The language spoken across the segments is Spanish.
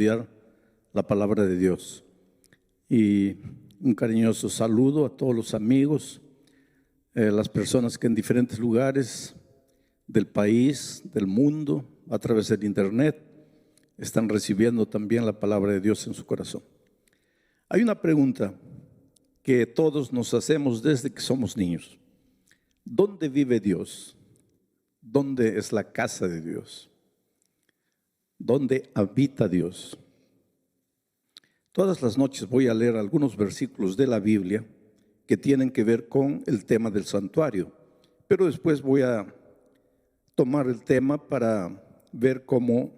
estudiar la palabra de Dios. Y un cariñoso saludo a todos los amigos, las personas que en diferentes lugares del país, del mundo, a través del internet, están recibiendo también la palabra de Dios en su corazón. Hay una pregunta que todos nos hacemos desde que somos niños. ¿Dónde vive Dios? ¿Dónde es la casa de Dios? ¿Dónde habita Dios? Todas las noches voy a leer algunos versículos de la Biblia que tienen que ver con el tema del santuario, pero después voy a tomar el tema para ver cómo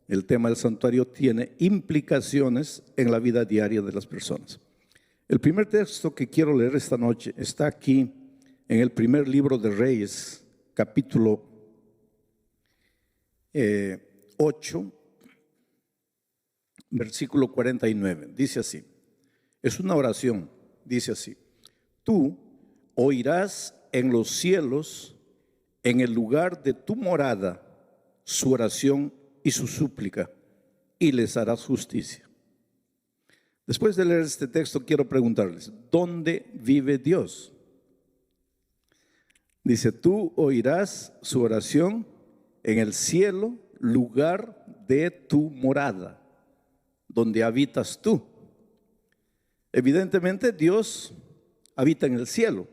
el tema del santuario tiene implicaciones en la vida diaria de las personas. El primer texto que quiero leer esta noche está aquí en el primer libro de Reyes, capítulo 8, versículo 49. Dice así, es una oración, dice así: tú oirás en los cielos, en el lugar de tu morada, su oración y su súplica, y les harás justicia. Después de leer este texto, quiero preguntarles, ¿dónde vive Dios? Dice, tú oirás su oración en el cielo, lugar de tu morada, donde habitas tú. Evidentemente, Dios habita en el cielo.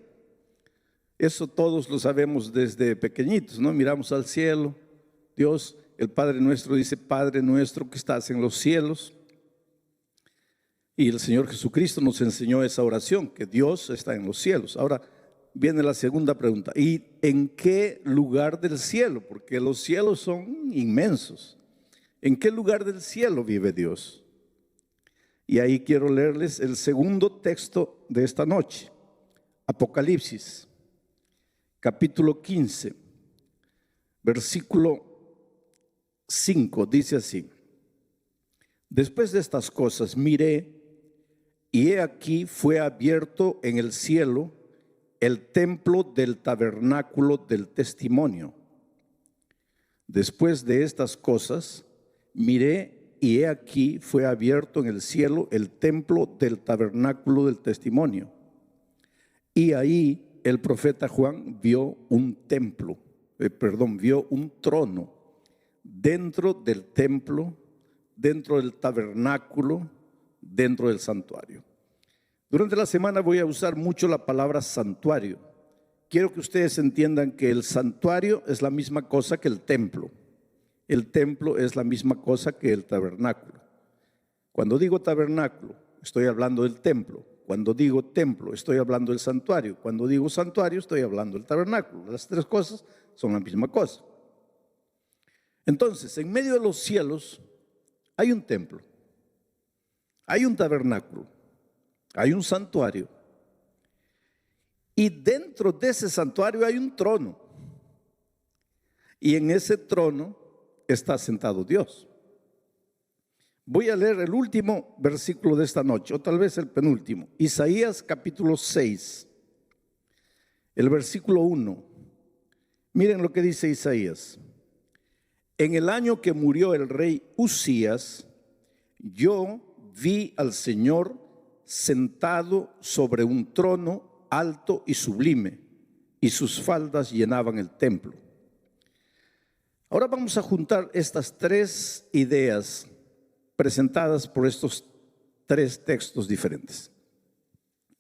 Eso todos lo sabemos desde pequeñitos, ¿no? Miramos al cielo, Dios, el Padre nuestro dice, Padre nuestro que estás en los cielos. Y el Señor Jesucristo nos enseñó esa oración, que Dios está en los cielos. Ahora viene la segunda pregunta, ¿y en qué lugar del cielo? Porque los cielos son inmensos. ¿En qué lugar del cielo vive Dios? Y ahí quiero leerles el segundo texto de esta noche, Apocalipsis, capítulo 15, versículo 5, dice así: después de estas cosas miré, y he aquí fue abierto en el cielo el templo del tabernáculo del testimonio. Después de estas cosas miré, y he aquí fue abierto en el cielo el templo del tabernáculo del testimonio. Y ahí el profeta Juan vio un vio un trono dentro del templo, dentro del tabernáculo, dentro del santuario. Durante la semana voy a usar mucho la palabra santuario. Quiero que ustedes entiendan que el santuario es la misma cosa que el templo. El templo es la misma cosa que el tabernáculo. Cuando digo tabernáculo, estoy hablando del templo. Cuando digo templo, estoy hablando del santuario. Cuando digo santuario, estoy hablando del tabernáculo. Las tres cosas son la misma cosa. Entonces, en medio de los cielos hay un templo, hay un tabernáculo, hay un santuario, y dentro de ese santuario hay un trono, y en ese trono está sentado Dios. Voy a leer el último versículo de esta noche, o tal vez el penúltimo, Isaías capítulo 6, el versículo 1. Miren lo que dice Isaías: en el año que murió el rey Uzías, yo vi al Señor sentado sobre un trono alto y sublime, y sus faldas llenaban el templo. Ahora vamos a juntar estas tres ideas presentadas por estos tres textos diferentes.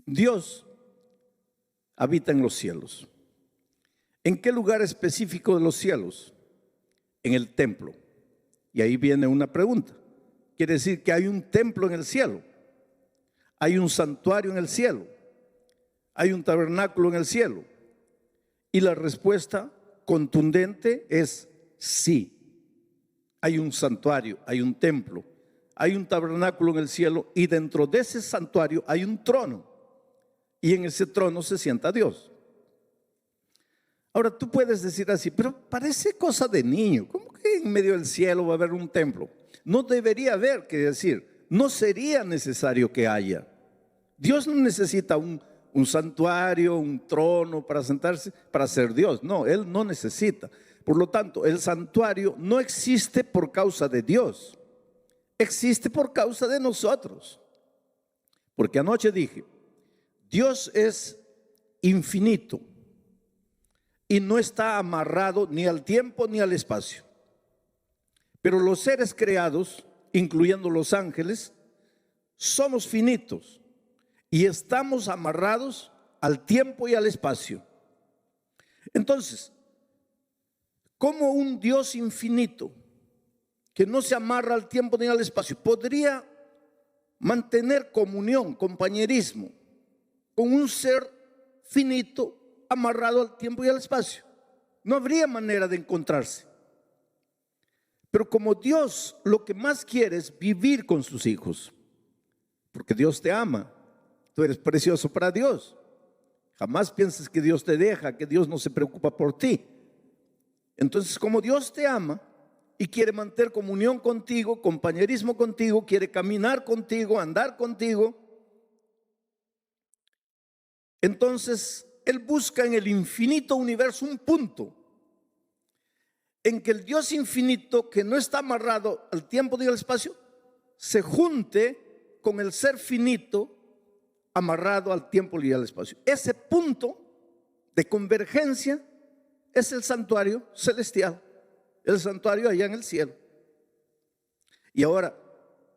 Dios habita en los cielos. ¿En qué lugar específico de los cielos? En el templo. Y ahí viene una pregunta. Quiere decir que hay un templo en el cielo, hay un santuario en el cielo, hay un tabernáculo en el cielo. Y la respuesta contundente es sí. Hay un santuario, hay un templo, hay un tabernáculo en el cielo, y dentro de ese santuario hay un trono, y en ese trono se sienta Dios. Ahora tú puedes decir así, pero parece cosa de niño. ¿Cómo que en medio del cielo va a haber un templo? No debería haber, que decir, no sería necesario que haya. Dios no necesita un santuario, un trono para sentarse, para ser Dios. No, Él no necesita. Por lo tanto, el santuario no existe por causa de Dios. existe por causa de nosotros. Porque anoche dije, Dios es infinito y no está amarrado ni al tiempo ni al espacio. Pero los seres creados, incluyendo los ángeles, somos finitos y estamos amarrados al tiempo y al espacio. Entonces, ¿cómo un Dios infinito que no se amarra al tiempo ni al espacio podría mantener comunión, compañerismo con un ser finito amarrado al tiempo y al espacio? No habría manera de encontrarse. Pero como Dios lo que más quiere es vivir con sus hijos, porque Dios te ama, tú eres precioso para Dios. Jamás pienses que Dios te deja, que Dios no se preocupa por ti. Entonces, como Dios te ama y quiere mantener comunión contigo, compañerismo contigo, quiere caminar contigo, andar contigo, entonces Él busca en el infinito universo un punto en que el Dios infinito, que no está amarrado al tiempo ni al espacio, se junte con el ser finito amarrado al tiempo y al espacio. Ese punto de convergencia es el santuario celestial, el santuario allá en el cielo. Y ahora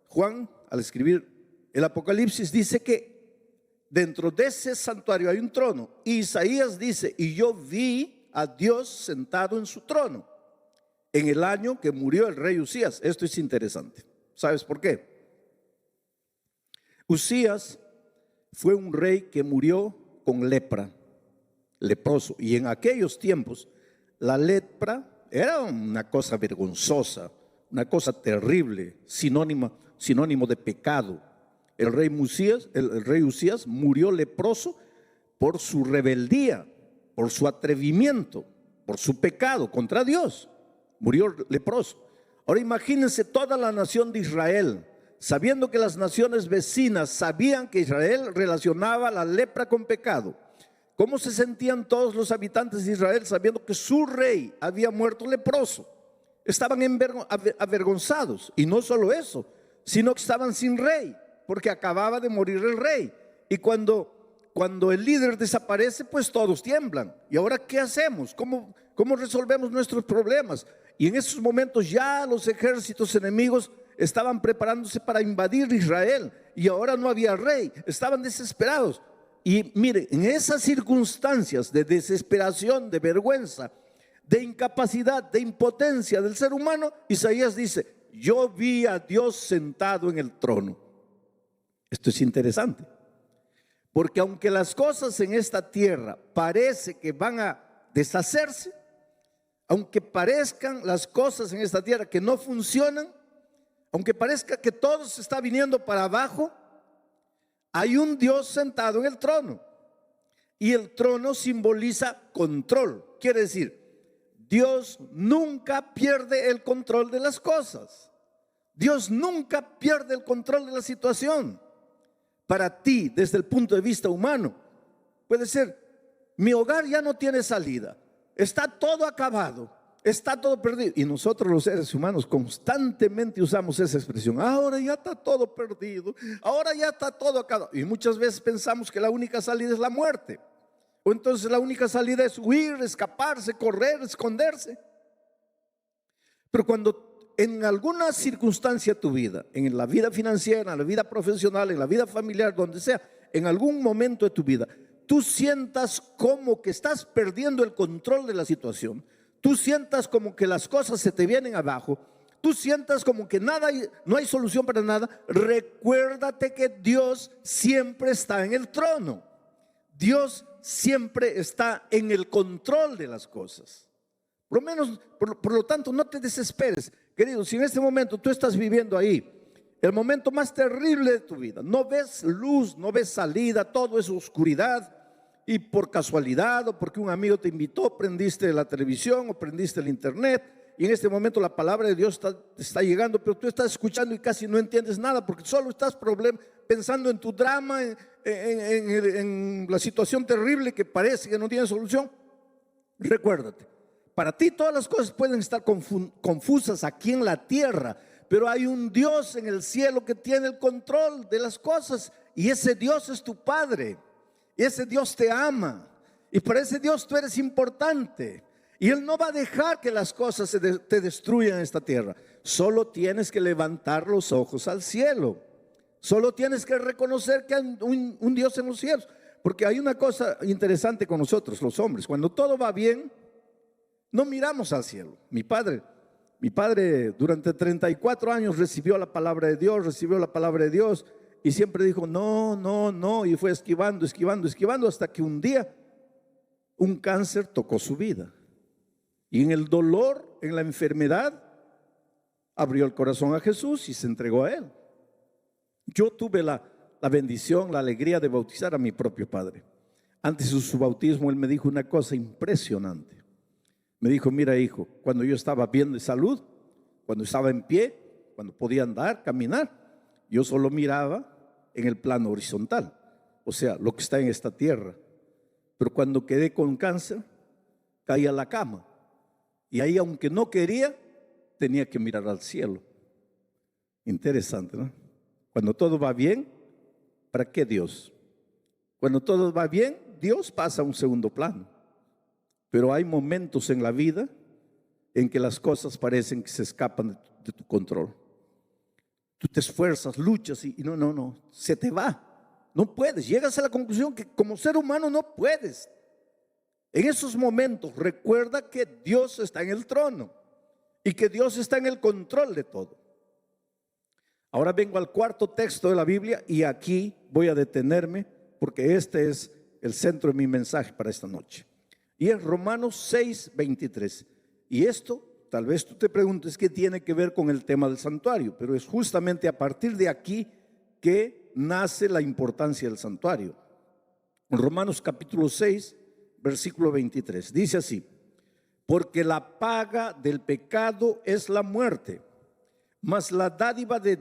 Juan, al escribir el Apocalipsis, dice que dentro de ese santuario hay un trono. Y Isaías dice, y yo vi a Dios sentado en su trono en el año que murió el rey Usías. Esto es interesante. ¿Sabes por qué? Usías fue un rey que murió con lepra, leproso. Y en aquellos tiempos la lepra era una cosa vergonzosa, una cosa terrible, sinónimo de pecado. El rey Usías murió leproso por su rebeldía, por su atrevimiento, por su pecado contra Dios. Murió leproso. Ahora imagínense toda la nación de Israel, sabiendo que las naciones vecinas sabían que Israel relacionaba la lepra con pecado. ¿Cómo se sentían todos los habitantes de Israel sabiendo que su rey había muerto leproso? Estaban avergonzados. Y no solo eso, sino que estaban sin rey, porque acababa de morir el rey. Y cuando el líder desaparece, pues todos tiemblan. ¿Y ahora qué hacemos? ¿Cómo resolvemos nuestros problemas? Y en esos momentos ya los ejércitos enemigos estaban preparándose para invadir Israel. Y ahora no había rey, estaban desesperados. Y mire, en esas circunstancias de desesperación, de vergüenza, de incapacidad, de impotencia del ser humano, Isaías dice, yo vi a Dios sentado en el trono. Esto es interesante, porque aunque las cosas en esta tierra parece que van a deshacerse, aunque parezcan las cosas en esta tierra que no funcionan, aunque parezca que todo se está viniendo para abajo, hay un Dios sentado en el trono. Y el trono simboliza control. Quiere decir, Dios nunca pierde el control de las cosas. Dios nunca pierde el control de la situación. Para ti, desde el punto de vista humano, puede ser, mi hogar ya no tiene salida, está todo acabado, está todo perdido. Y nosotros los seres humanos constantemente usamos esa expresión, ahora ya está todo perdido, ahora ya está todo acabado. Y muchas veces pensamos que la única salida es la muerte, o entonces la única salida es huir, escaparse, correr, esconderse. Pero cuando en alguna circunstancia de tu vida, en la vida financiera, en la vida profesional, en la vida familiar, donde sea, en algún momento de tu vida, tú sientas como que estás perdiendo el control de la situación, tú sientas como que las cosas se te vienen abajo, tú sientas como que nada, no hay solución para nada, recuérdate que Dios siempre está en el trono. Dios siempre está en el control de las cosas. Por lo menos, por lo tanto, no te desesperes, querido. Si en este momento tú estás viviendo ahí el momento más terrible de tu vida, no ves luz, no ves salida, todo es oscuridad, y por casualidad o porque un amigo te invitó, prendiste la televisión o prendiste el internet, y en este momento la palabra de Dios está llegando, pero tú estás escuchando y casi no entiendes nada porque solo estás pensando en tu drama, en la situación terrible que parece que no tiene solución. Recuérdate, para ti todas las cosas pueden estar confusas aquí en la tierra, pero hay un Dios en el cielo que tiene el control de las cosas, y ese Dios es tu Padre, y ese Dios te ama, y para ese Dios tú eres importante, y Él no va a dejar que las cosas te destruyan en esta tierra. Solo tienes que levantar los ojos al cielo, solo tienes que reconocer que hay un Dios en los cielos. Porque hay una cosa interesante con nosotros los hombres: cuando todo va bien, no miramos al cielo. Mi padre durante 34 años recibió la palabra de Dios, y siempre dijo no, no, no, y fue esquivando, hasta que un día un cáncer tocó su vida, y en el dolor, en la enfermedad, abrió el corazón a Jesús y se entregó a Él. Yo tuve la bendición, la alegría de bautizar a mi propio padre. Antes de su bautismo, él me dijo una cosa impresionante. Me dijo: mira, hijo, cuando yo estaba bien de salud, cuando estaba en pie, cuando podía andar, caminar, yo solo miraba en el plano horizontal, o sea, lo que está en esta tierra. Pero cuando quedé con cáncer, caí a la cama, y ahí, aunque no quería, tenía que mirar al cielo. Interesante, ¿no? Cuando todo va bien, ¿para qué Dios? Cuando todo va bien, Dios pasa a un segundo plano. Pero hay momentos en la vida en que las cosas parecen que se escapan de tu control. Tú te esfuerzas, luchas y no, se te va. No puedes, llegas a la conclusión que como ser humano no puedes. En esos momentos recuerda que Dios está en el trono y que Dios está en el control de todo. Ahora vengo al cuarto texto de la Biblia, y aquí voy a detenerme porque este es el centro de mi mensaje para esta noche. Y es Romanos 6:23. Y esto, tal vez tú te preguntes qué tiene que ver con el tema del santuario, pero es justamente a partir de aquí que nace la importancia del santuario. En Romanos capítulo 6, versículo 23, dice así: porque la paga del pecado es la muerte, mas la dádiva de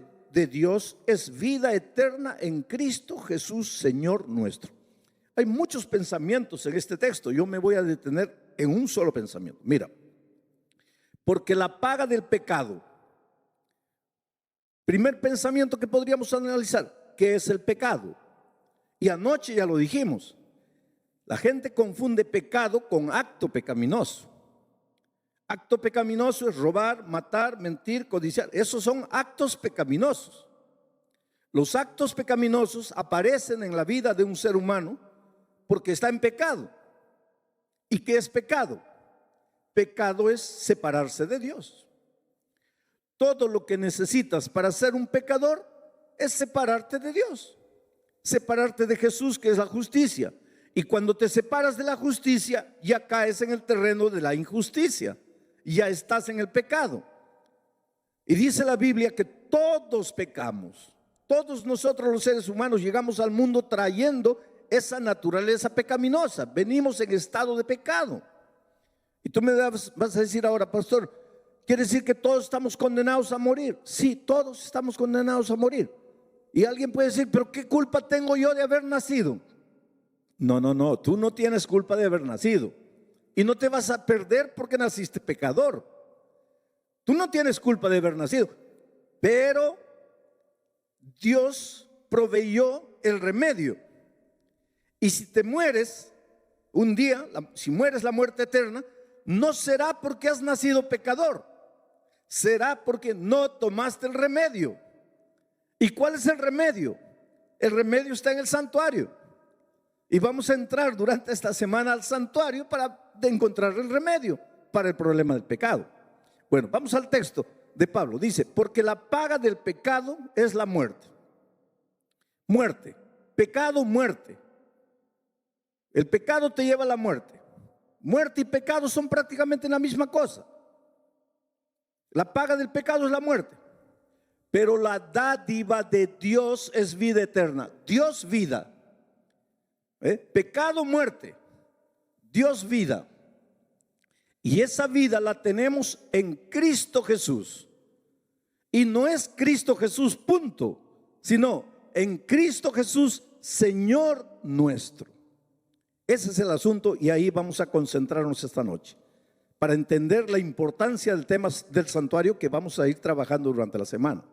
Dios es vida eterna en Cristo Jesús, Señor nuestro. Hay muchos pensamientos en este texto. Yo me voy a detener en un solo pensamiento. Mira, porque la paga del pecado. Primer pensamiento que podríamos analizar: ¿qué es el pecado? Y anoche ya lo dijimos. La gente confunde pecado con acto pecaminoso. Acto pecaminoso es robar, matar, mentir, codiciar. Esos son actos pecaminosos. Los actos pecaminosos aparecen en la vida de un ser humano porque está en pecado. ¿Y qué es pecado? Pecado es separarse de Dios. Todo lo que necesitas para ser un pecador es separarte de Dios, separarte de Jesús, que es la justicia. Y cuando te separas de la justicia, ya caes en el terreno de la injusticia. Ya estás en el pecado. Y dice la Biblia que todos pecamos. Todos nosotros los seres humanos llegamos al mundo trayendo esa naturaleza pecaminosa. Venimos en estado de pecado. Y tú me vas a decir ahora: pastor, ¿quiere decir que todos estamos condenados a morir? Sí, todos estamos condenados a morir. Y alguien puede decir: pero ¿qué culpa tengo yo de haber nacido? No, tú no tienes culpa de haber nacido. Y no te vas a perder porque naciste pecador. Tú no tienes culpa de haber nacido, pero Dios proveyó el remedio. Y si te mueres un día, si mueres la muerte eterna, no será porque has nacido pecador, será porque no tomaste el remedio. ¿Y cuál es el remedio? El remedio está en el santuario. Y vamos a entrar durante esta semana al santuario para encontrar el remedio para el problema del pecado. Bueno, vamos al texto de Pablo. Dice: porque la paga del pecado es la muerte. Muerte, pecado, muerte. El pecado te lleva a la muerte. Muerte y pecado son prácticamente la misma cosa. La paga del pecado es la muerte, pero la dádiva de Dios es vida eterna. Dios, vida. Pecado, muerte. Dios, vida. Y esa vida la tenemos en Cristo Jesús. Y no es Cristo Jesús, punto, sino en Cristo Jesús, Señor nuestro. Ese es el asunto, y ahí vamos a concentrarnos esta noche. para entender la importancia del tema del santuario que vamos a ir trabajando durante la semana.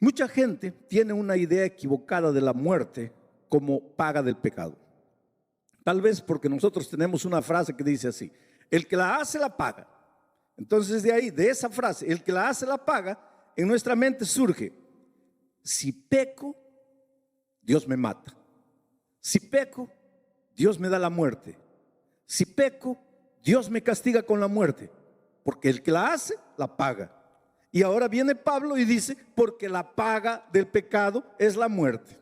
Mucha gente tiene una idea equivocada de la muerte como paga del pecado. Tal vez porque nosotros tenemos una frase que dice así: el que la hace la paga. Entonces de ahí, de esa frase, el que la hace la paga, en nuestra mente surge: si peco, Dios me mata. Si peco, Dios me da la muerte. Si peco, Dios me castiga con la muerte, porque el que la hace la paga. Y ahora viene Pablo y dice: porque la paga del pecado es la muerte.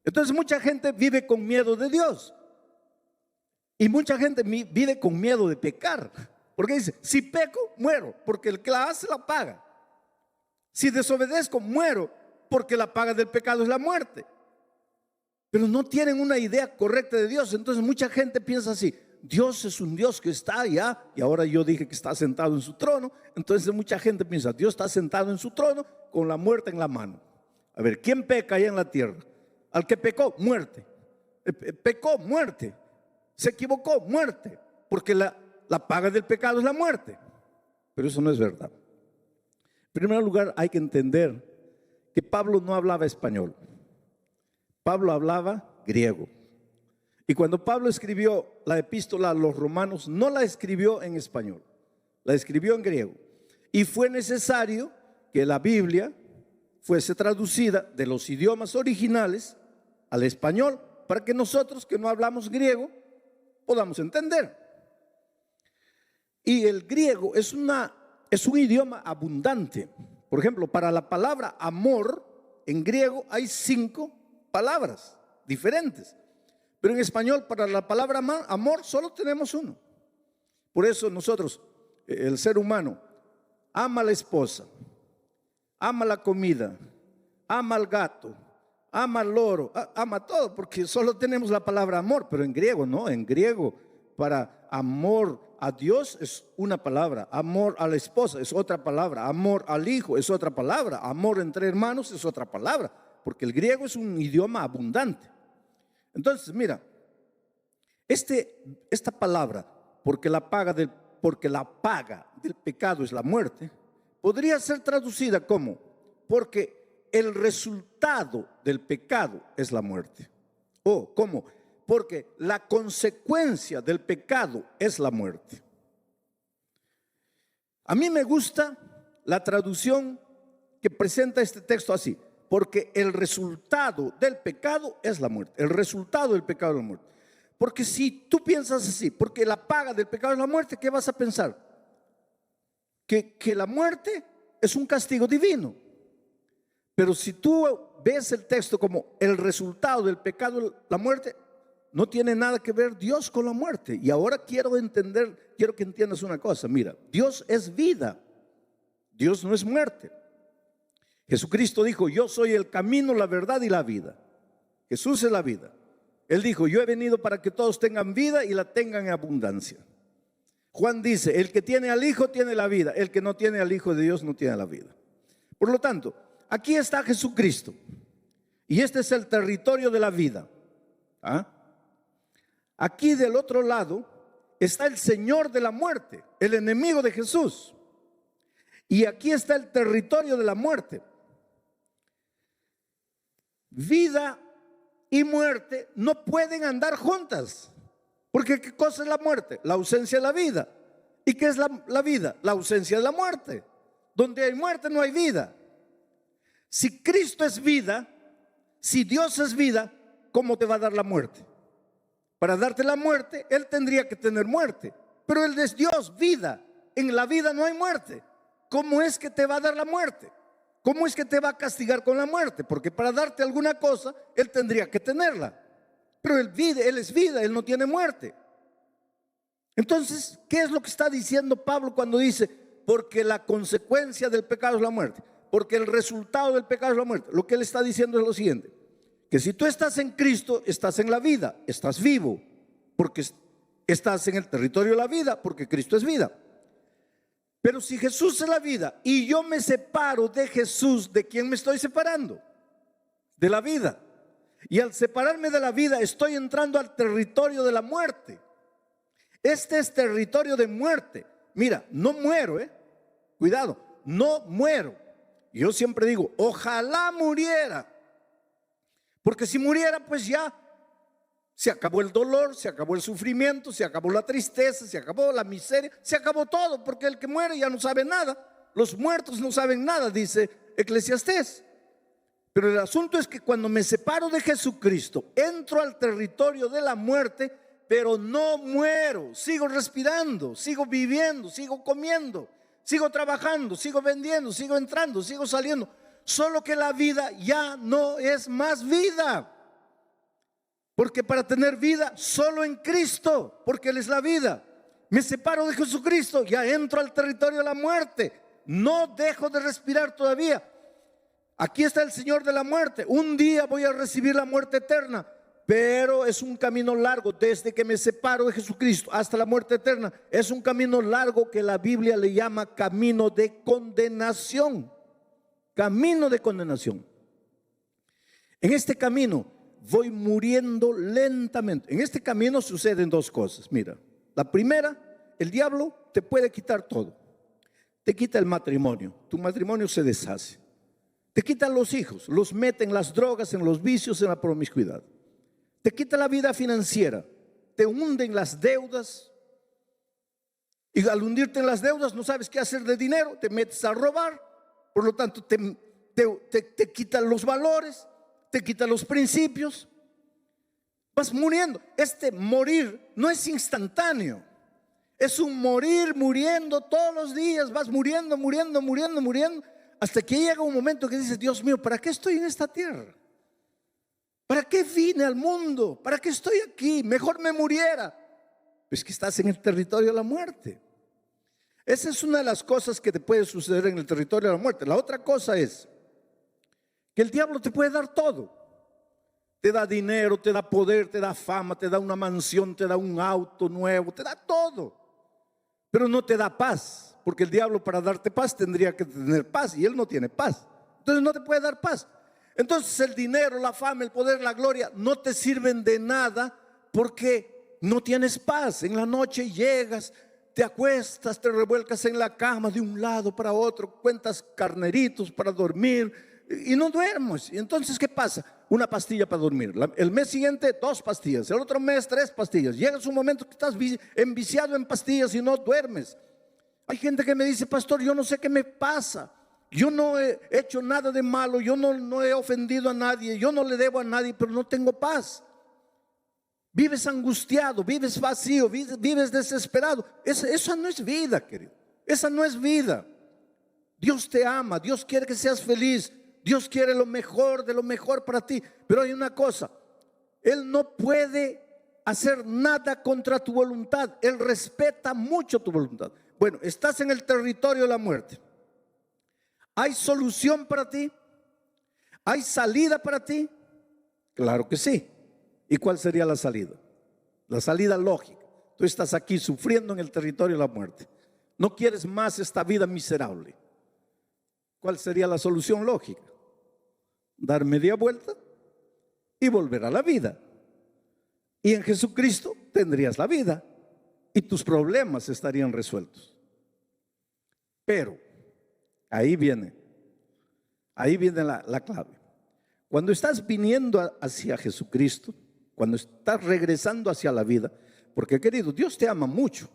Entonces mucha gente vive con miedo de Dios. Y mucha gente vive con miedo de pecar. Porque dice: si peco, muero, porque el que la hace la paga. Si desobedezco, muero, porque la paga del pecado es la muerte. Pero no tienen una idea correcta de Dios. Entonces mucha gente piensa así: Dios es un Dios que está allá, y ahora yo dije que está sentado en su trono. Entonces mucha gente piensa: Dios está sentado en su trono con la muerte en la mano. A ver, ¿quién peca allá en la tierra? Al que pecó, muerte. Pecó, muerte. Se equivocó, muerte, porque la paga del pecado es la muerte. Pero eso no es verdad. En primer lugar, hay que entender que Pablo no hablaba español. Pablo hablaba griego. Y cuando Pablo escribió la epístola a los romanos, no la escribió en español, la escribió en griego. Y fue necesario que la Biblia fuese traducida de los idiomas originales al español, para que nosotros que no hablamos griego podamos entender. Y el griego es un idioma abundante. Por ejemplo, para la palabra amor, en griego hay 5 palabras diferentes. Pero en español, para la palabra amor, solo tenemos 1. Por eso nosotros, el ser humano, ama a la esposa, ama la comida, ama al gato, ama al loro, ama todo, porque solo tenemos la palabra amor. Pero en griego no, en griego para amor a Dios es una palabra, amor a la esposa es otra palabra, amor al hijo es otra palabra, amor entre hermanos es otra palabra, porque el griego es un idioma abundante. Entonces mira, esta palabra, porque la paga del pecado es la muerte, podría ser traducida como: porque el resultado del pecado es la muerte. O como: porque la consecuencia del pecado es la muerte. A mí me gusta la traducción que presenta este texto así: porque el resultado del pecado es la muerte. El resultado del pecado es la muerte. Porque si tú piensas así, porque la paga del pecado es la muerte, ¿qué vas a pensar? Que la muerte es un castigo divino. Pero si tú ves el texto como el resultado del pecado, la muerte, no tiene nada que ver Dios con la muerte. Y ahora quiero que entiendas una cosa. Mira, Dios es vida, Dios no es muerte. Jesucristo dijo: yo soy el camino, la verdad y la vida. Jesús es la vida. Él dijo: yo he venido para que todos tengan vida y la tengan en abundancia. Juan dice: el que tiene al Hijo tiene la vida, el que no tiene al Hijo de Dios no tiene la vida. Por lo tanto, aquí está Jesucristo, y este es el territorio de la vida. Aquí del otro lado está el Señor de la muerte, el enemigo de Jesús. Y aquí está el territorio de la muerte. Vida y muerte no pueden andar juntas, porque ¿qué cosa es la muerte? La ausencia de la vida. ¿Y qué es la vida? La ausencia de la muerte. Donde hay muerte no hay vida. Si Cristo es vida, si Dios es vida, ¿cómo te va a dar la muerte? Para darte la muerte, Él tendría que tener muerte. Pero Él es Dios, vida. En la vida no hay muerte. ¿Cómo es que te va a dar la muerte? ¿Cómo es que te va a castigar con la muerte? Porque para darte alguna cosa, Él tendría que tenerla. Pero Él es vida, Él no tiene muerte. Entonces, ¿qué es lo que está diciendo Pablo cuando dice: porque la consecuencia del pecado es la muerte? Porque el resultado del pecado es la muerte. Lo que él está diciendo es lo siguiente: que si tú estás en Cristo, estás en la vida, estás vivo, porque estás en el territorio de la vida, porque Cristo es vida. Pero si Jesús es la vida y yo me separo de Jesús, ¿de quién me estoy separando? De la vida. Y al separarme de la vida, estoy entrando al territorio de la muerte. Este es territorio de muerte. Mira, no muero, cuidado, no muero. Yo siempre digo, ojalá muriera, porque si muriera, pues ya se acabó el dolor, se acabó el sufrimiento, se acabó la tristeza, se acabó la miseria, se acabó todo, porque el que muere ya no sabe nada. Los muertos no saben nada, dice Eclesiastés. Pero el asunto es que cuando me separo de Jesucristo, entro al territorio de la muerte, pero no muero. Sigo respirando, sigo viviendo, sigo comiendo, sigo trabajando, sigo vendiendo, sigo entrando, sigo saliendo. Solo que la vida ya no es más vida. Porque para tener vida solo en Cristo, porque Él es la vida. Me separo de Jesucristo, ya entro al territorio de la muerte. No dejo de respirar todavía. Aquí está el Señor de la muerte. Un día voy a recibir la muerte eterna, pero es un camino largo. Desde que me separo de Jesucristo hasta la muerte eterna, es un camino largo que la Biblia le llama camino de condenación. Camino de condenación. En este camino voy muriendo lentamente. En este camino suceden dos cosas. Mira, la primera, el diablo te puede quitar todo. Te quita el matrimonio, tu matrimonio se deshace. Te quitan los hijos, los mete en las drogas, en los vicios, en la promiscuidad. Te quita la vida financiera, te hunde en las deudas. Y al hundirte en las deudas no sabes qué hacer de dinero, te metes a robar. Por lo tanto te quitan los valores, te quitan los principios. Vas muriendo. Este morir no es instantáneo. Es un morir, muriendo todos los días. Vas muriendo, muriendo, muriendo, muriendo, hasta que llega un momento que dices, Dios mío, ¿para qué estoy en esta tierra? ¿Para qué vine al mundo? ¿Para qué estoy aquí? Mejor me muriera. Pues que estás en el territorio de la muerte. Esa es una de las cosas que te puede suceder en el territorio de la muerte. La otra cosa es que el diablo te puede dar todo. Te da dinero, te da poder, te da fama, te da una mansión, te da un auto nuevo, te da todo. Pero no te da paz, porque el diablo para darte paz tendría que tener paz y él no tiene paz. Entonces no te puede dar paz. Entonces el dinero, la fama, el poder, la gloria no te sirven de nada porque no tienes paz. En la noche llegas, te acuestas, te revuelcas en la cama de un lado para otro, cuentas carneritos para dormir y no duermes. Y entonces, ¿qué pasa? Una pastilla para dormir. El mes siguiente, 2 pastillas. El otro mes, 3 pastillas. Llega un momento que estás enviciado en pastillas y no duermes. Hay gente que me dice, pastor, yo no sé qué me pasa. Yo no he hecho nada de malo. Yo no he ofendido a nadie. Yo no le debo a nadie, pero no tengo paz. Vives angustiado, vives vacío, vives desesperado. Esa no es vida, querido. Esa no es vida. Dios te ama, Dios quiere que seas feliz, Dios quiere lo mejor de lo mejor para ti. Pero hay una cosa, Él no puede hacer nada contra tu voluntad. Él respeta mucho tu voluntad. Bueno, estás en el territorio de la muerte. ¿Hay solución para ti? ¿Hay salida para ti? Claro que sí. ¿Y cuál sería la salida? La salida lógica. Tú estás aquí sufriendo en el territorio de la muerte. No quieres más esta vida miserable. ¿Cuál sería la solución lógica? Dar media vuelta y volver a la vida. Y en Jesucristo tendrías la vida y tus problemas estarían resueltos. Pero ahí viene la clave. Cuando estás viniendo hacia Jesucristo, cuando estás regresando hacia la vida, porque querido, Dios te ama mucho,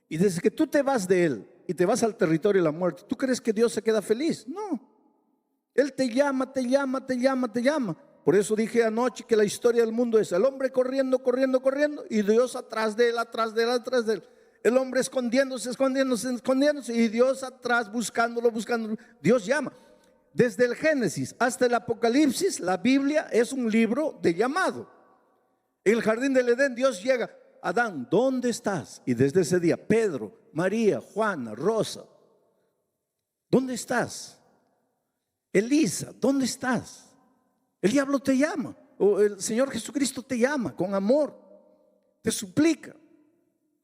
y desde que tú te vas de Él y te vas al territorio de la muerte, ¿tú crees que Dios se queda feliz? No. Él te llama, te llama, te llama, te llama. Por eso dije anoche que la historia del mundo es el hombre corriendo, corriendo, corriendo, y Dios atrás de él, atrás de él, atrás de él. El hombre escondiéndose, escondiéndose, escondiéndose, y Dios atrás buscándolo, buscándolo. Dios llama. Desde el Génesis hasta el Apocalipsis, la Biblia es un libro de llamado. En el jardín del Edén, Dios llega: Adán, ¿dónde estás? Y desde ese día, Pedro, María, Juana, Rosa, ¿dónde estás? Elisa, ¿dónde estás? El diablo te llama, o el Señor Jesucristo te llama con amor, te suplica.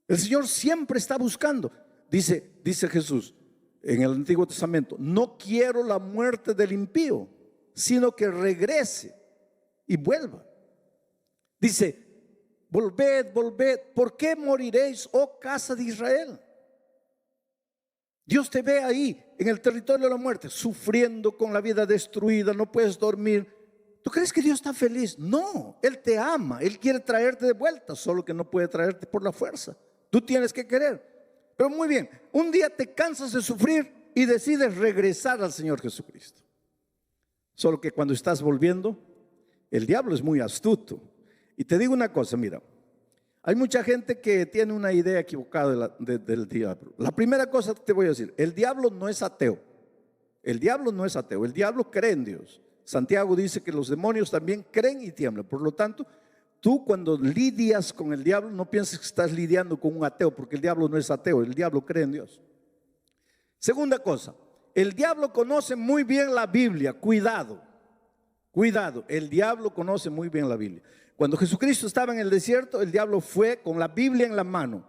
El Señor siempre está buscando. Dice Jesús en el Antiguo Testamento: no quiero la muerte del impío, sino que regrese y vuelva. Dice volved, volved. ¿Por qué moriréis, oh casa de Israel? Dios te ve ahí en el territorio de la muerte, sufriendo, con la vida destruida, no puedes dormir. ¿Tú crees que Dios está feliz? No, Él te ama, Él quiere traerte de vuelta, solo que no puede traerte por la fuerza. Tú tienes que querer. Pero muy bien, un día te cansas de sufrir y decides regresar al Señor Jesucristo. Solo que cuando estás volviendo, el diablo es muy astuto. Y te digo una cosa, mira, hay mucha gente que tiene una idea equivocada del diablo. La primera cosa que te voy a decir, el diablo no es ateo. El diablo no es ateo, el diablo cree en Dios. Santiago dice que los demonios también creen y tiemblan. Por lo tanto, tú cuando lidias con el diablo, no pienses que estás lidiando con un ateo, porque el diablo no es ateo, el diablo cree en Dios. Segunda cosa, el diablo conoce muy bien la Biblia. Cuidado, cuidado, el diablo conoce muy bien la Biblia. Cuando Jesucristo estaba en el desierto, el diablo fue con la Biblia en la mano.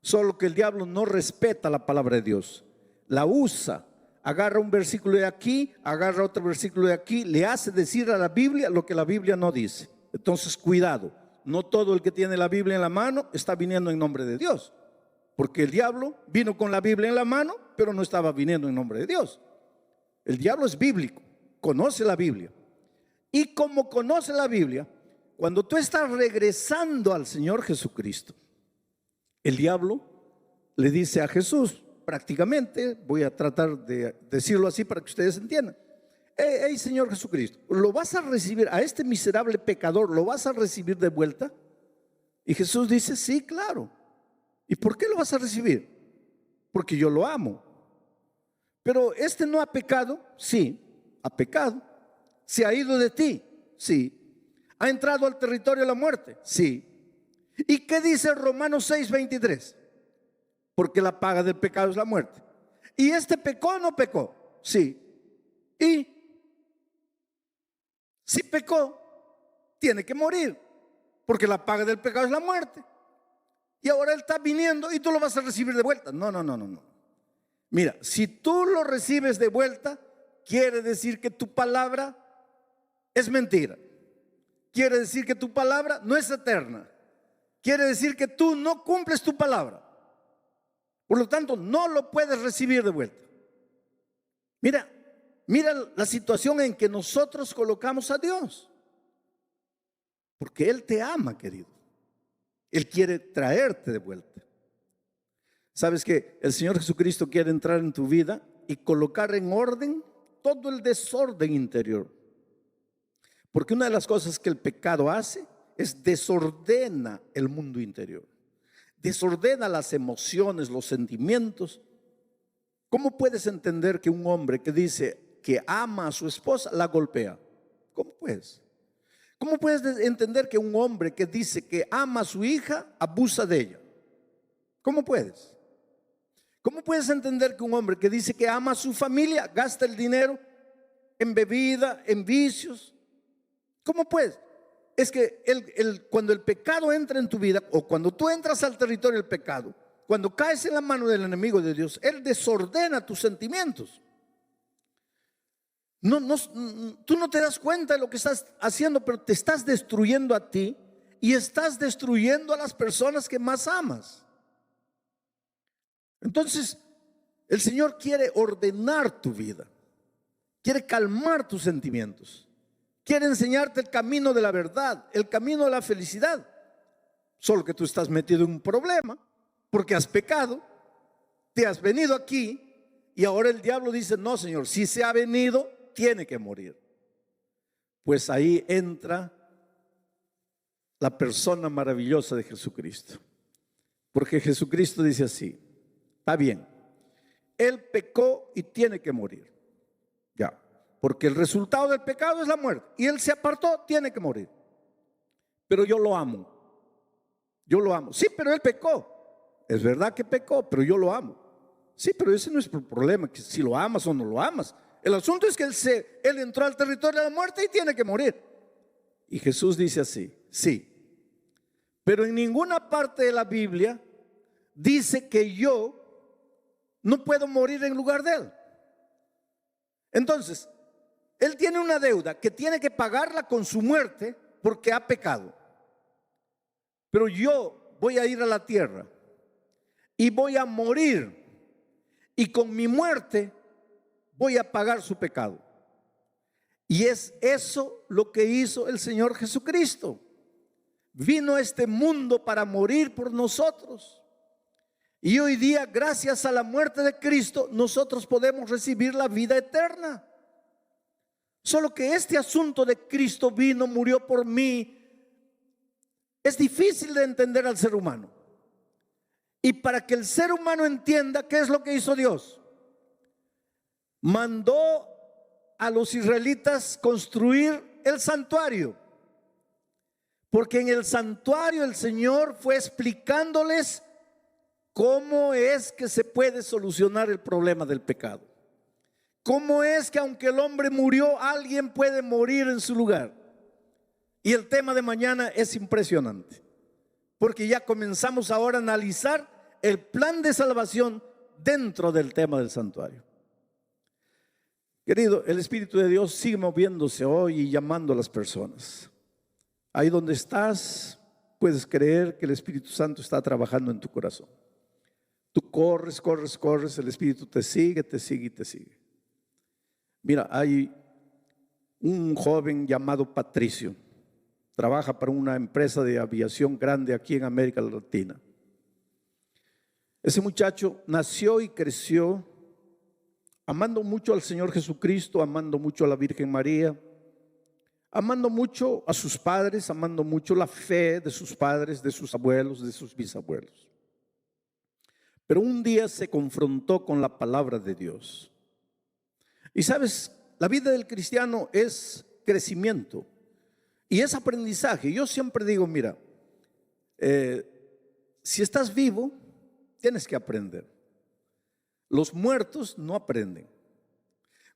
Solo que el diablo no respeta la palabra de Dios, la usa, agarra un versículo de aquí, agarra otro versículo de aquí, le hace decir a la Biblia lo que la Biblia no dice. Entonces cuidado, no todo el que tiene la Biblia en la mano está viniendo en nombre de Dios, porque el diablo vino con la Biblia en la mano, pero no estaba viniendo en nombre de Dios. El diablo es bíblico, conoce la Biblia, y como conoce la Biblia, cuando tú estás regresando al Señor Jesucristo, el diablo le dice a Jesús, prácticamente, voy a tratar de decirlo así para que ustedes entiendan: hey, Señor Jesucristo, ¿lo vas a recibir a este miserable pecador? ¿Lo vas a recibir de vuelta? Y Jesús dice, sí, claro. ¿Y por qué lo vas a recibir? Porque yo lo amo. Pero este no ha pecado. Sí, ha pecado. ¿Se ha ido de ti? Sí. ¿Ha entrado al territorio de la muerte? Sí. ¿Y qué dice Romanos 6:23? Porque la paga del pecado es la muerte. ¿Y este pecó o no pecó? Sí. Y si pecó, tiene que morir, porque la paga del pecado es la muerte. Y ahora él está viniendo y tú lo vas a recibir de vuelta. No, no, no, no, no. Mira, si tú lo recibes de vuelta, quiere decir que tu palabra es mentira. Quiere decir que tu palabra no es eterna. Quiere decir que tú no cumples tu palabra. Por lo tanto, no lo puedes recibir de vuelta. Mira la situación en que nosotros colocamos a Dios. Porque Él te ama, querido. Él quiere traerte de vuelta. ¿Sabes que el Señor Jesucristo quiere entrar en tu vida y colocar en orden todo el desorden interior? Porque una de las cosas que el pecado hace es desordena el mundo interior. Desordena las emociones, los sentimientos. ¿Cómo puedes entender que un hombre que dice que ama a su esposa la golpea? ¿Cómo puedes? ¿Cómo puedes entender que un hombre que dice que ama a su hija abusa de ella? ¿Cómo puedes? ¿Cómo puedes entender que un hombre que dice que ama a su familia gasta el dinero en bebida, en vicios? ¿Cómo puedes? Es que cuando el pecado entra en tu vida, o cuando tú entras al territorio del pecado, cuando caes en la mano del enemigo de Dios, Él desordena tus sentimientos. Tú no te das cuenta de lo que estás haciendo, pero te estás destruyendo a ti y estás destruyendo a las personas que más amas. Entonces, el Señor quiere ordenar tu vida, quiere calmar tus sentimientos, quiere enseñarte el camino de la verdad, el camino de la felicidad. Solo que tú estás metido en un problema porque has pecado, te has venido aquí y ahora el diablo dice, no, Señor, si se ha venido, tiene que morir. Pues ahí entra la persona maravillosa de Jesucristo. Porque Jesucristo dice así, está bien, Él pecó y tiene que morir. Ya, porque el resultado del pecado es la muerte. Y Él se apartó, tiene que morir. Pero yo lo amo. Yo lo amo. Sí, pero Él pecó. Es verdad que pecó, pero yo lo amo. Sí, pero ese no es el problema, que si lo amas o no lo amas. El asunto es que él entró al territorio de la muerte y tiene que morir. Y Jesús dice así, sí, pero en ninguna parte de la Biblia dice que yo no puedo morir en lugar de Él. Entonces, Él tiene una deuda que tiene que pagarla con su muerte porque ha pecado. pero yo voy a ir a la tierra y voy a morir, y con mi muerte voy a pagar su pecado. Y es eso lo que hizo el Señor Jesucristo. Vino a este mundo para morir por nosotros. Y hoy día, gracias a la muerte de Cristo, nosotros podemos recibir la vida eterna. Solo que este asunto de Cristo vino, murió por mí, es difícil de entender al ser humano. Y para que el ser humano entienda, ¿qué es lo que hizo Dios? Mandó a los israelitas construir el santuario, porque en el santuario el Señor fue explicándoles cómo es que se puede solucionar el problema del pecado. Cómo es que aunque el hombre murió, alguien puede morir en su lugar. Y el tema de mañana es impresionante, porque ya comenzamos ahora a analizar el plan de salvación dentro del tema del santuario. Querido, el Espíritu de Dios sigue moviéndose hoy y llamando a las personas. Ahí donde estás, puedes creer que el Espíritu Santo está trabajando en tu corazón. Tú corres, corres, corres, el Espíritu te sigue, te sigue y te sigue. Mira, hay un joven llamado Patricio, trabaja para una empresa de aviación grande aquí en América Latina. Ese muchacho nació y creció amando mucho al Señor Jesucristo, amando mucho a la Virgen María, amando mucho a sus padres, amando mucho la fe de sus padres, de sus abuelos, de sus bisabuelos. Pero un día se confrontó con la palabra de Dios. Y sabes, la vida del cristiano es crecimiento y es aprendizaje. Yo siempre digo, mira, si estás vivo, tienes que aprender. Los muertos no aprenden.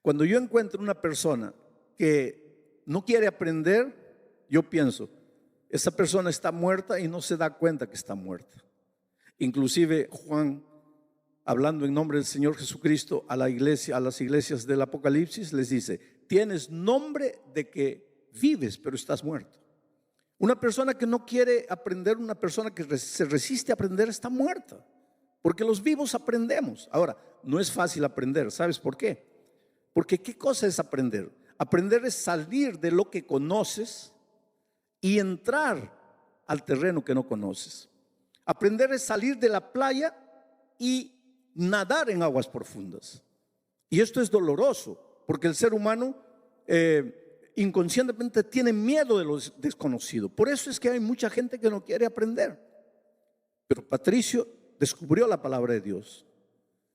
Cuando yo encuentro una persona que no quiere aprender, yo pienso, esa persona está muerta y no se da cuenta que está muerta. Inclusive Juan, hablando en nombre del Señor Jesucristo a la iglesia, a las iglesias del Apocalipsis, les dice: tienes nombre de que vives, pero estás muerto. Una persona que no quiere aprender, una persona que se resiste a aprender, está muerta. Porque los vivos aprendemos. Ahora, no es fácil aprender. ¿Sabes por qué? Porque ¿qué cosa es aprender? Aprender es salir de lo que conoces y entrar al terreno que no conoces. Aprender es salir de la playa y nadar en aguas profundas. Y esto es doloroso, porque el ser humano inconscientemente tiene miedo de lo desconocido. Por eso es que hay mucha gente que no quiere aprender. Pero Patricio descubrió la palabra de Dios.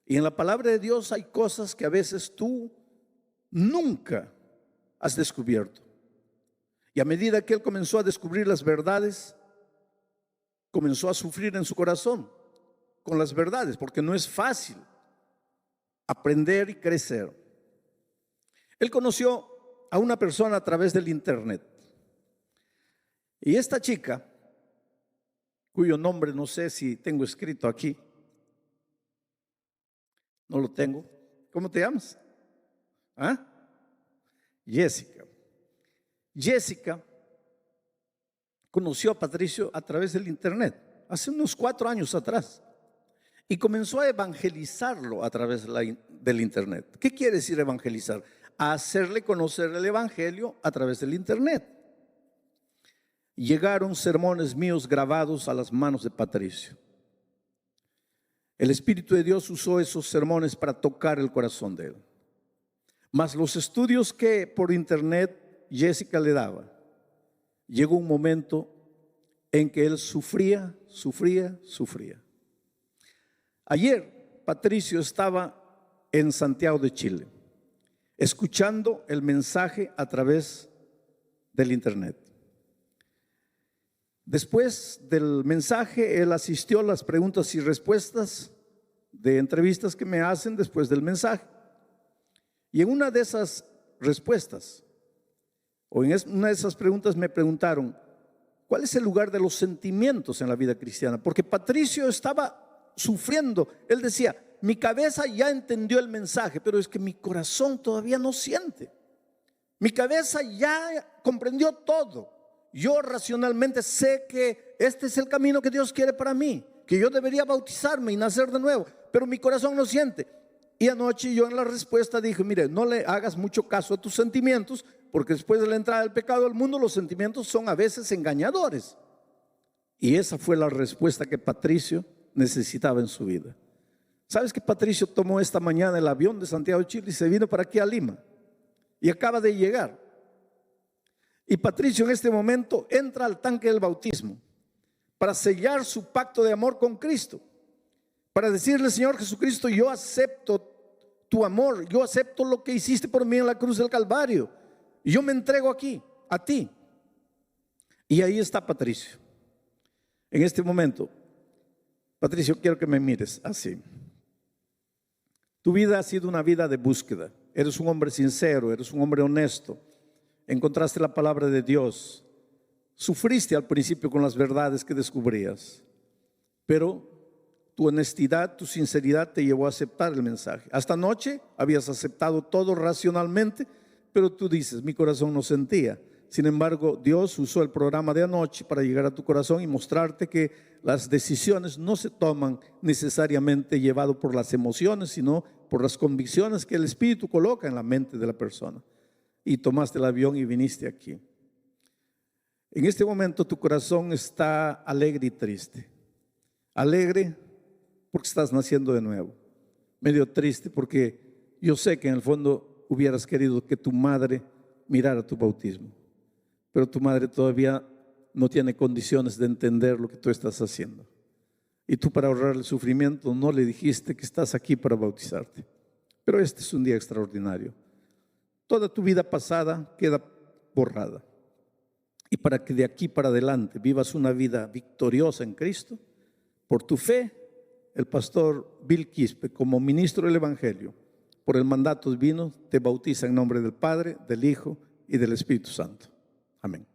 Y en la palabra de Dios hay cosas que a veces tú nunca has descubierto. Y a medida que él comenzó a descubrir las verdades, comenzó a sufrir en su corazón con las verdades, porque no es fácil aprender y crecer. Él conoció a una persona a través del internet. Y esta chica, cuyo nombre no sé si tengo escrito aquí, no lo tengo. ¿Cómo te llamas? ¿Ah? Jessica. Jessica conoció a Patricio a través del internet, hace unos 4 años atrás, y comenzó a evangelizarlo a través del internet. ¿Qué quiere decir evangelizar? A hacerle conocer el evangelio a través del internet. Llegaron sermones míos grabados a las manos de Patricio. El Espíritu de Dios usó esos sermones para tocar el corazón de él. Mas los estudios que por internet Jessica le daba, llegó un momento en que él sufría. Ayer Patricio estaba en Santiago de Chile, escuchando el mensaje a través del internet. Después del mensaje, él asistió a las preguntas y respuestas de entrevistas que me hacen después del mensaje. Y en una de esas respuestas, o en una de esas preguntas, me preguntaron: ¿cuál es el lugar de los sentimientos en la vida cristiana? Porque Patricio estaba sufriendo. Él decía: mi cabeza ya entendió el mensaje, pero es que mi corazón todavía no siente. Mi cabeza ya comprendió todo yo racionalmente sé que este es el camino que Dios quiere para mí, que yo debería bautizarme y nacer de nuevo, pero mi corazón no siente. Y anoche yo en la respuesta dije, mire, no le hagas mucho caso a tus sentimientos, porque después de la entrada del pecado al mundo, los sentimientos son a veces engañadores. Y esa fue la respuesta que Patricio necesitaba en su vida. ¿Sabes que Patricio tomó esta mañana el avión de Santiago de Chile y se vino para aquí a Lima? Y acaba de llegar. Y Patricio en este momento entra al tanque del bautismo para sellar su pacto de amor con Cristo, para decirle, Señor Jesucristo, yo acepto tu amor, yo acepto lo que hiciste por mí en la cruz del Calvario, y yo me entrego aquí, a ti. Y ahí está Patricio. En este momento, Patricio, quiero que me mires así. Tu vida ha sido una vida de búsqueda. Eres un hombre sincero, eres un hombre honesto. Encontraste la palabra de Dios. Sufriste al principio con las verdades que descubrías, pero tu honestidad, tu sinceridad te llevó a aceptar el mensaje. Hasta anoche habías aceptado todo racionalmente, pero tú dices, mi corazón no sentía. Sin embargo, Dios usó el programa de anoche para llegar a tu corazón y mostrarte que las decisiones no se toman necesariamente llevado por las emociones, sino por las convicciones que el Espíritu coloca en la mente de la persona. Y tomaste el avión y viniste aquí. En este momento tu corazón está alegre y triste. Alegre porque estás naciendo de nuevo. Medio triste porque yo sé que en el fondo hubieras querido que tu madre mirara tu bautismo, pero tu madre todavía no tiene condiciones de entender lo que tú estás haciendo. Y tú, para ahorrar el sufrimiento, no le dijiste que estás aquí para bautizarte. Pero este es un día extraordinario. Toda tu vida pasada queda borrada. Y para que de aquí para adelante vivas una vida victoriosa en Cristo, por tu fe, el pastor Bill Quispe, como ministro del Evangelio, por el mandato divino, te bautiza en nombre del Padre, del Hijo y del Espíritu Santo. Amén.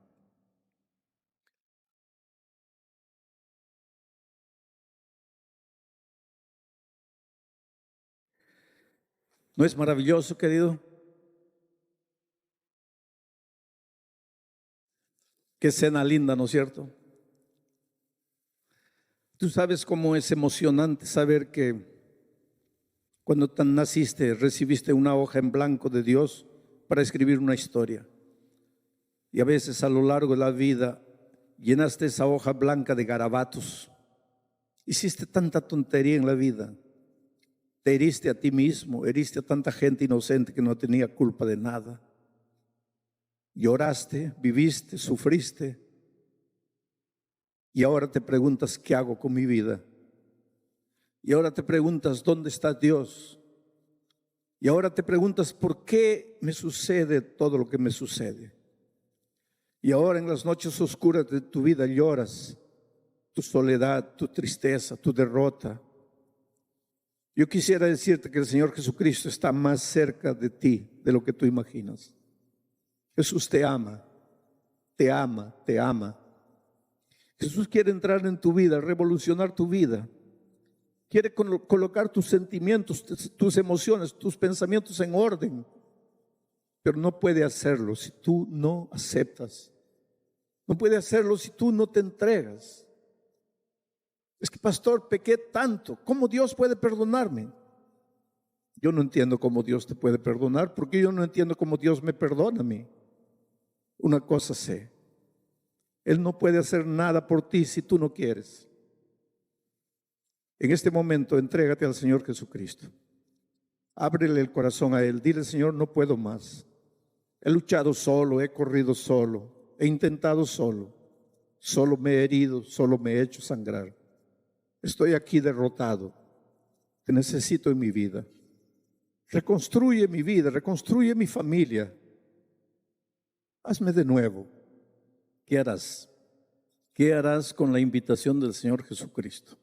¿No es maravilloso, querido? Qué cena linda, ¿no es cierto? Tú sabes cómo es emocionante saber que cuando naciste recibiste una hoja en blanco de Dios para escribir una historia. Y a veces a lo largo de la vida llenaste esa hoja blanca de garabatos. Hiciste tanta tontería en la vida. Te heriste a ti mismo, heriste a tanta gente inocente que no tenía culpa de nada. Lloraste, viviste, sufriste. Y ahora te preguntas, ¿qué hago con mi vida? Y ahora te preguntas, ¿dónde está Dios? Y ahora te preguntas, ¿por qué me sucede todo lo que me sucede? Y ahora en las noches oscuras de tu vida lloras tu soledad, tu tristeza, tu derrota. Yo quisiera decirte que el Señor Jesucristo está más cerca de ti de lo que tú imaginas. Jesús te ama, te ama, te ama. Jesús quiere entrar en tu vida, revolucionar tu vida. Quiere colocar tus sentimientos, tus emociones, tus pensamientos en orden. Pero no puede hacerlo si tú no aceptas. No puede hacerlo si tú no te entregas. Es que, pastor, pequé tanto. ¿Cómo Dios puede perdonarme? Yo no entiendo cómo Dios te puede perdonar, porque yo no entiendo cómo Dios me perdona a mí. Una cosa sé. Él no puede hacer nada por ti si tú no quieres. En este momento, entrégate al Señor Jesucristo. Ábrele el corazón a Él. Dile, Señor, no puedo más. He luchado solo, he corrido solo, he intentado solo. Solo me he herido, solo me he hecho sangrar. Estoy aquí derrotado. Te necesito en mi vida. Reconstruye mi vida, reconstruye mi familia. Hazme de nuevo. ¿Qué harás? ¿Qué harás con la invitación del Señor Jesucristo?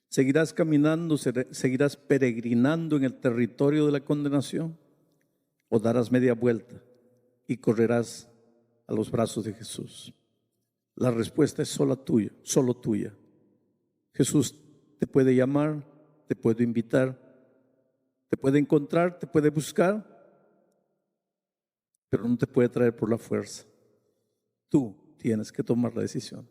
¿Seguirás caminando, seguirás peregrinando en el territorio de la condenación? ¿O darás media vuelta y correrás a los brazos de Jesús? La respuesta es solo tuya. Jesús te puede llamar, te puede invitar, te puede encontrar, te puede buscar, pero no te puede traer por la fuerza. Tú tienes que tomar la decisión.